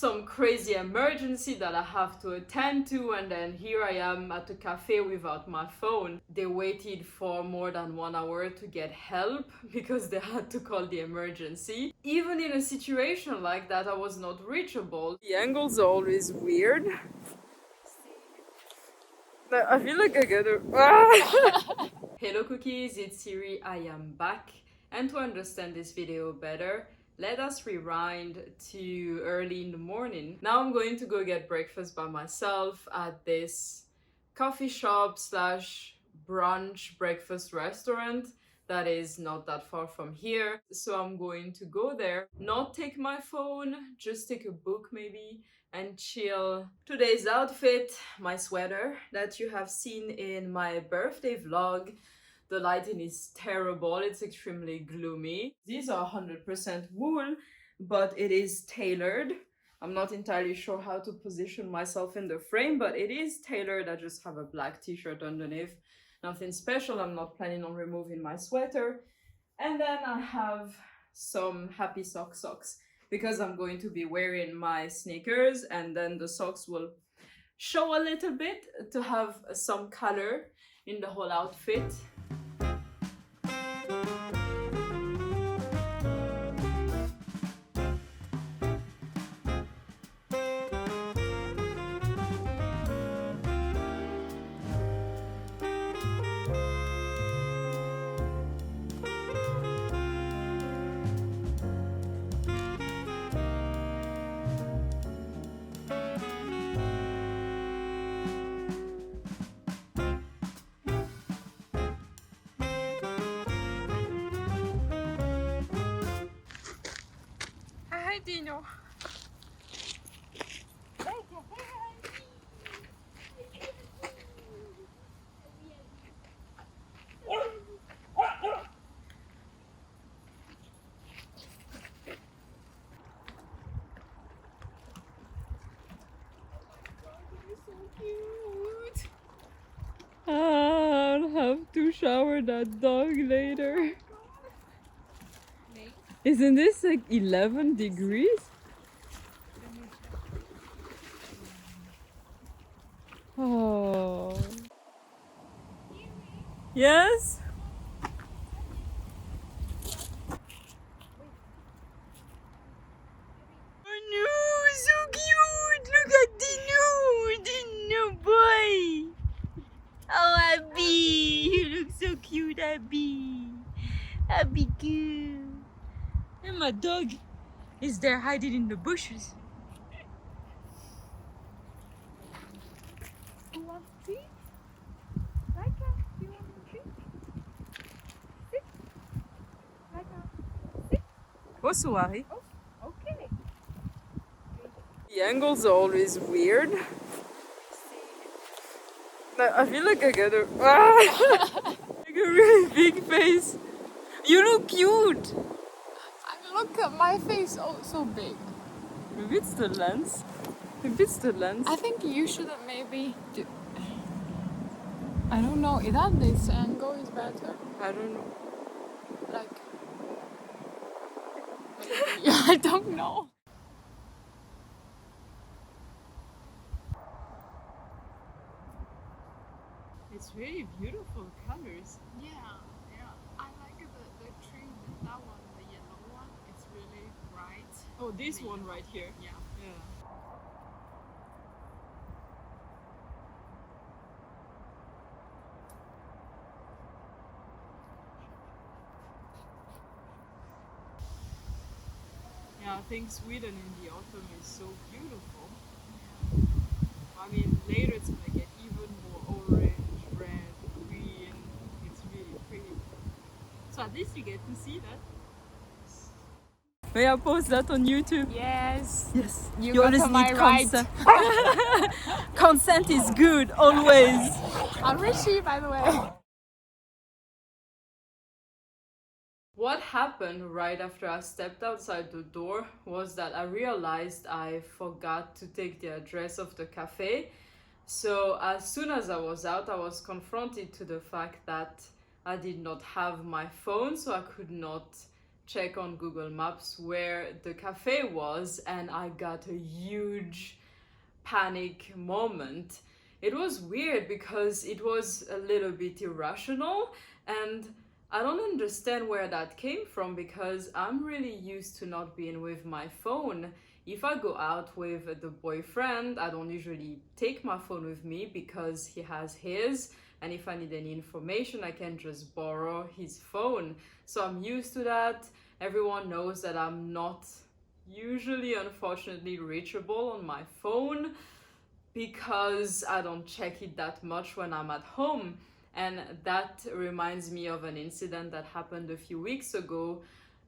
some crazy emergency that I have to attend to, and then here I am at a cafe without my phone. They waited for more than 1 hour to get help because they had to call the emergency. Even in a situation like that, I was not reachable. The angles are always weird. I feel like I get a... Hello cookies, it's Siri, I am back. And to understand this video better, let us rewind to early in the morning. Now I'm going to go get breakfast by myself at this coffee shop slash brunch breakfast restaurant that is not that far from here. So I'm going to go there, not take my phone, just take a book maybe, and chill. Today's outfit, my sweater that you have seen in my birthday vlog. The lighting is terrible, it's extremely gloomy. These are 100% wool, but it is tailored. I'm not entirely sure how to position myself in the frame, but it is tailored. I just have a black t-shirt underneath. Nothing special, I'm not planning on removing my sweater. And then I have some happy socks because I'm going to be wearing my sneakers, and then the socks will show a little bit to have some color in the whole outfit. Hi, Dino. I'll have to shower that dog later. Isn't this like 11 degrees? Oh. Yes? Oh no, so cute! Look at Dino! Dino boy! Oh, Abby! You look so cute, Abby! Abby cute! And my dog is there hiding in the bushes. Who wants tea? Laika, do you want some tea? Sit. Laika, sit. Bonsoir. Oh, okay. The angles are always weird. I feel like I got a like a really big face. You look cute. Look at my face, oh, so big. Maybe it's the lens. Maybe it's the lens. I think you should maybe do. I don't know. Either this angle is better. I don't know. Like. I don't know. It's really beautiful colors. Yeah. I like the tree, that one, the yellow one. It's really bright. Oh, this one right here. Yeah. Yeah. Yeah, I think Sweden in the autumn is so beautiful. I mean, later it's gonna get even more orange, red, green. It's really pretty. So at least you get to see that. May I post that on YouTube? Yes. Yes. You got always to my need right. consent. Consent is good, always. I'm Richie, by the way. What happened right after I stepped outside the door was that I realized I forgot to take the address of the cafe. So as soon as I was out, I was confronted to the fact that I did not have my phone, so I could not check on Google Maps where the cafe was, and I got a huge panic moment. It was weird because it was a little bit irrational, and I don't understand where that came from because I'm really used to not being with my phone. If I go out with the boyfriend, I don't usually take my phone with me because he has his, and if I need any information, I can just borrow his phone. So I'm used to that. Everyone knows that I'm not usually, unfortunately, reachable on my phone because I don't check it that much when I'm at home. And that reminds me of an incident that happened a few weeks ago.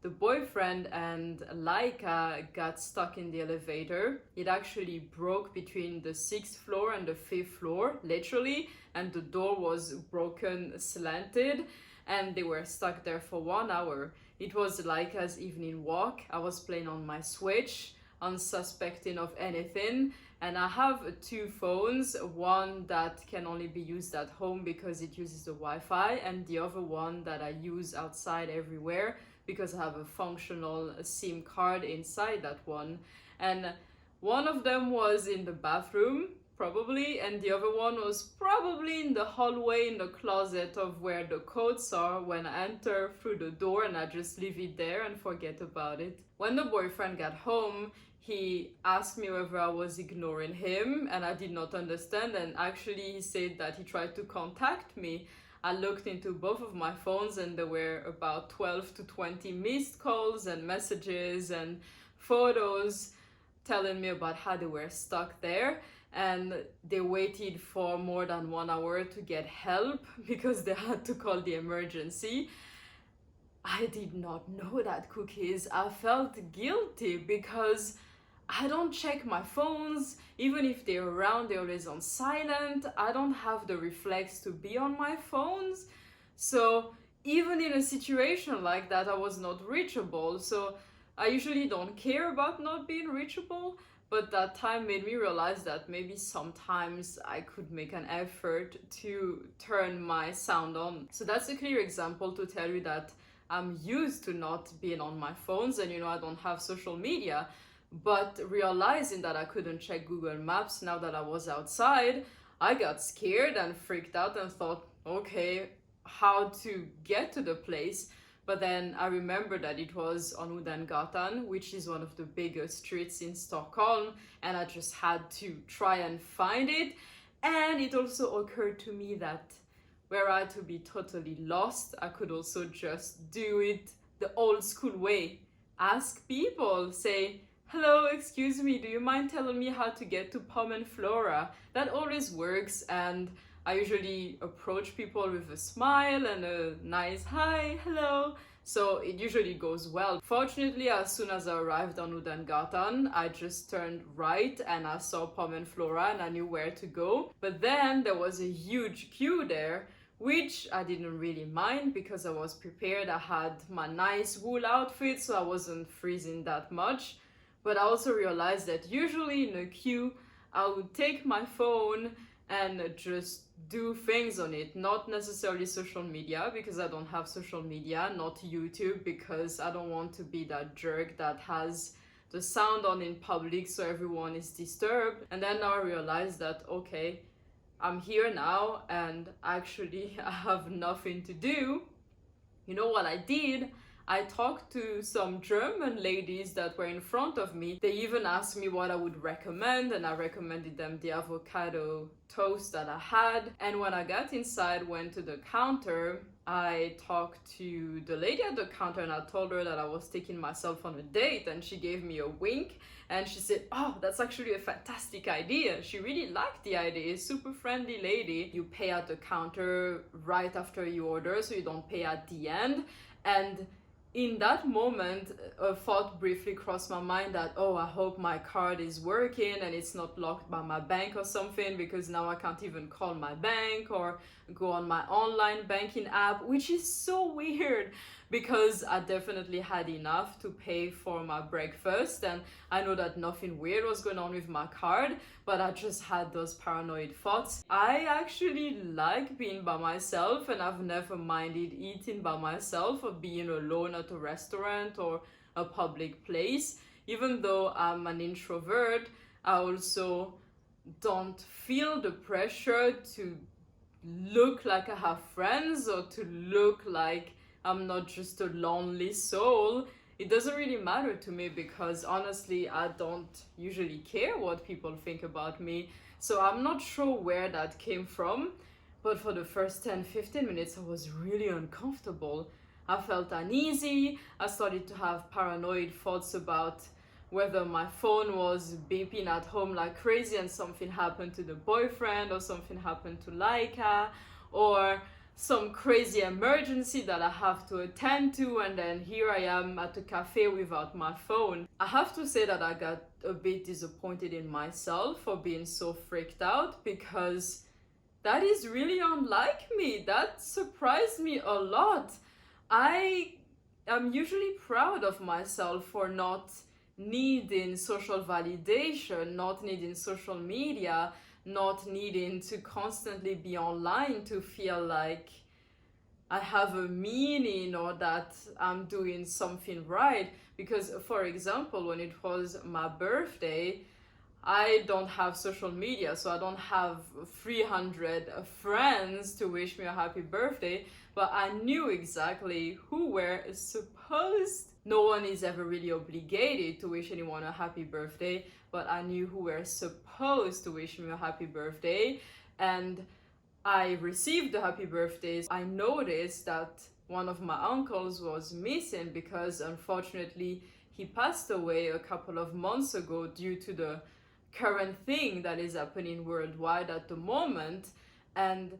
The boyfriend and Laika got stuck in the elevator. It actually broke between the 6th floor and the 5th floor, literally, and the door was broken, slanted, and they were stuck there for 1 hour. It was Laika's evening walk. I was playing on my Switch, unsuspecting of anything, and I have 2 phones, one that can only be used at home because it uses the Wi-Fi, and the other one that I use outside everywhere because I have a functional SIM card inside that one. And one of them was in the bathroom, probably, and the other one was probably in the hallway in the closet of where the coats are when I enter through the door, and I just leave it there and forget about it. When the boyfriend got home, he asked me whether I was ignoring him, and I did not understand, and actually he said that he tried to contact me. I looked into both of my phones and there were about 12 to 20 missed calls and messages and photos telling me about how they were stuck there, and they waited for more than 1 hour to get help because they had to call the emergency. I did not know that, Cookies. I felt guilty because I don't check my phones. Even if they're around, they're always on silent. I don't have the reflex to be on my phones. So even in a situation like that, I was not reachable. So I usually don't care about not being reachable, but that time made me realize that maybe sometimes I could make an effort to turn my sound on. So that's a clear example to tell you that I'm used to not being on my phones, and I don't have social media. But realizing that I couldn't check Google Maps now that I was outside, I got scared and freaked out and thought, okay, how to get to the place? But then I remembered that it was on Udengatan, which is one of the biggest streets in Stockholm, and I just had to try and find it. And it also occurred to me that were I to be totally lost, I could also just do it the old school way. Ask people, say, hello, excuse me, do you mind telling me how to get to Pom and Flora? That always works, and I usually approach people with a smile and a nice hi, hello. So it usually goes well. Fortunately, as soon as I arrived on Udengatan, I just turned right and I saw Pom and Flora and I knew where to go. But then there was a huge queue there, which I didn't really mind because I was prepared. I had my nice wool outfit, so I wasn't freezing that much. But I also realized that usually in a queue, I would take my phone and just do things on it. Not necessarily social media, because I don't have social media, not YouTube, because I don't want to be that jerk that has the sound on in public so everyone is disturbed. And then now I realized that, okay, I'm here now and actually I have nothing to do. You know what I did? I talked to some German ladies that were in front of me. They even asked me what I would recommend, and I recommended them the avocado toast that I had. And when I got inside, went to the counter, I talked to the lady at the counter and I told her that I was taking myself on a date, and she gave me a wink and she said, oh, that's actually a fantastic idea. She really liked the idea. Super friendly lady. You pay at the counter right after you order, so you don't pay at the end. And in that moment, a thought briefly crossed my mind that, oh, I hope my card is working and it's not locked by my bank or something, because now I can't even call my bank or go on my online banking app, which is so weird because I definitely had enough to pay for my breakfast, and I know that nothing weird was going on with my card, but I just had those paranoid thoughts. I actually like being by myself, and I've never minded eating by myself or being alone at a restaurant or a public place. Even though I'm an introvert, I also don't feel the pressure to look like I have friends or to look like I'm not just a lonely soul. It doesn't really matter to me because honestly, I don't usually care what people think about me. So I'm not sure where that came from, but for the first 10-15 minutes, I was really uncomfortable. I felt uneasy. I started to have paranoid thoughts about whether my phone was beeping at home like crazy and something happened to the boyfriend or something happened to Laika, or some crazy emergency that I have to attend to, and then here I am at a cafe without my phone. I have to say that I got a bit disappointed in myself for being so freaked out, because that is really unlike me. That surprised me a lot. I am usually proud of myself for not needing social validation, not needing social media, not needing to constantly be online to feel like I have a meaning or that I'm doing something right. Because, for example, when it was my birthday, I don't have social media, so I don't have 300 friends to wish me a happy birthday, but I knew exactly who were supposed. No one is ever really obligated to wish anyone a happy birthday, but I knew who were supposed to wish me a happy birthday, and I received the happy birthdays. I noticed that one of my uncles was missing because unfortunately he passed away a couple of months ago due to the current thing that is happening worldwide at the moment. And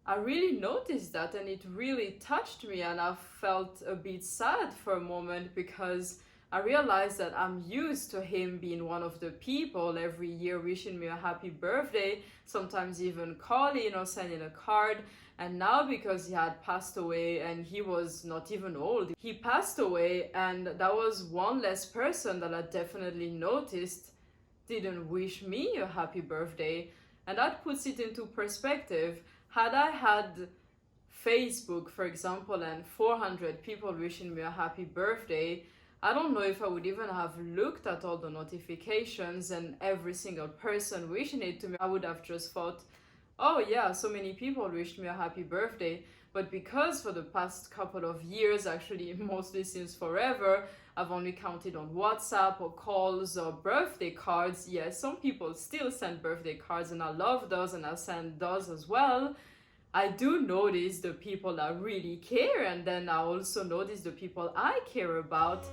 I really noticed that, and it really touched me, and I felt a bit sad for a moment because I realized that I'm used to him being one of the people every year wishing me a happy birthday, sometimes even calling or sending a card. And now, because he had passed away and he was not even old, he passed away, and that was one less person that I definitely noticed didn't wish me a happy birthday. And that puts it into perspective. Had I had Facebook, for example, and 400 people wishing me a happy birthday, I don't know if I would even have looked at all the notifications and every single person wishing it to me. I would have just thought, oh yeah, so many people wished me a happy birthday. But because for the past couple of years, actually mostly since forever, I've only counted on WhatsApp or calls or birthday cards. Yes, some people still send birthday cards, and I love those, and I send those as well. I do notice the people that really care, and then I also notice the people I care about.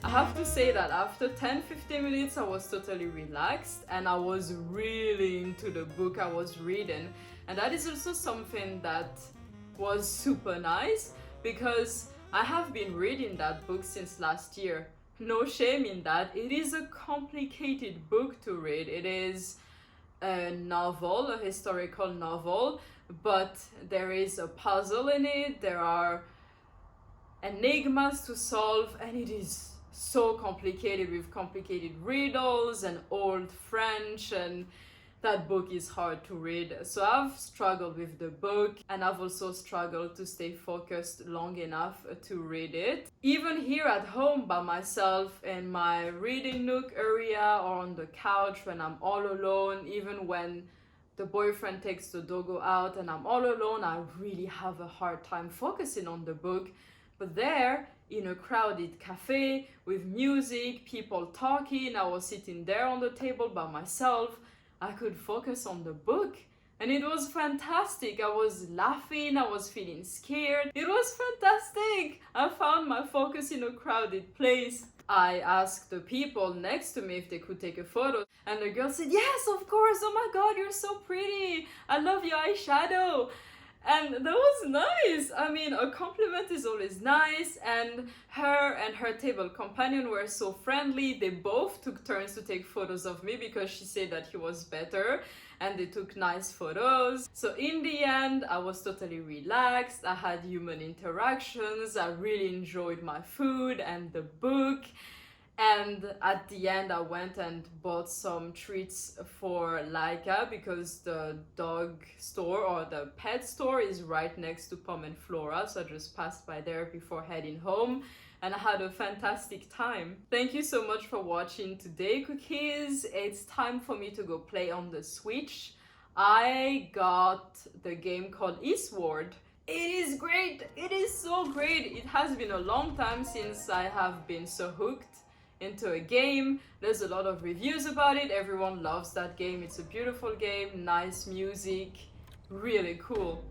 I have to say that after 10-15 minutes I was totally relaxed, and I was really into the book I was reading. And that is also something that was super nice, because I have been reading that book since last year. No shame in that. It is a complicated book to read. It is a novel, a historical novel, but there is a puzzle in it. There are enigmas to solve, and it is so complicated with complicated riddles and old French, and that book is hard to read. So I've struggled with the book, and I've also struggled to stay focused long enough to read it. Even here at home by myself in my reading nook area or on the couch when I'm all alone, even when the boyfriend takes the doggo out and I'm all alone, I really have a hard time focusing on the book. But there, in a crowded cafe with music, people talking, I was sitting there on the table by myself, I could focus on the book, and it was fantastic. I was laughing, I was feeling scared. It was fantastic. I found my focus in a crowded place. I asked the people next to me if they could take a photo, and the girl said, yes, of course, oh my god, you're so pretty. I love your eyeshadow. And that was nice. I mean, a compliment is always nice, and her table companion were so friendly. They both took turns to take photos of me because she said that he was better, and they took nice photos. So in the end, I was totally relaxed. I had human interactions. I really enjoyed my food and the book. And at the end, I went and bought some treats for Laika because the dog store or the pet store is right next to Pom and Flora. So I just passed by there before heading home, and I had a fantastic time. Thank you so much for watching today, cookies. It's time for me to go play on the Switch. I got the game called Eastward. It is great. It is so great. It has been a long time since I have been so hooked into a game. There's a lot of reviews about it. Everyone loves that game. It's a beautiful game, nice music, really cool.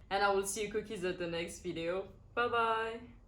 And I will see you cookies at the next video. Bye bye.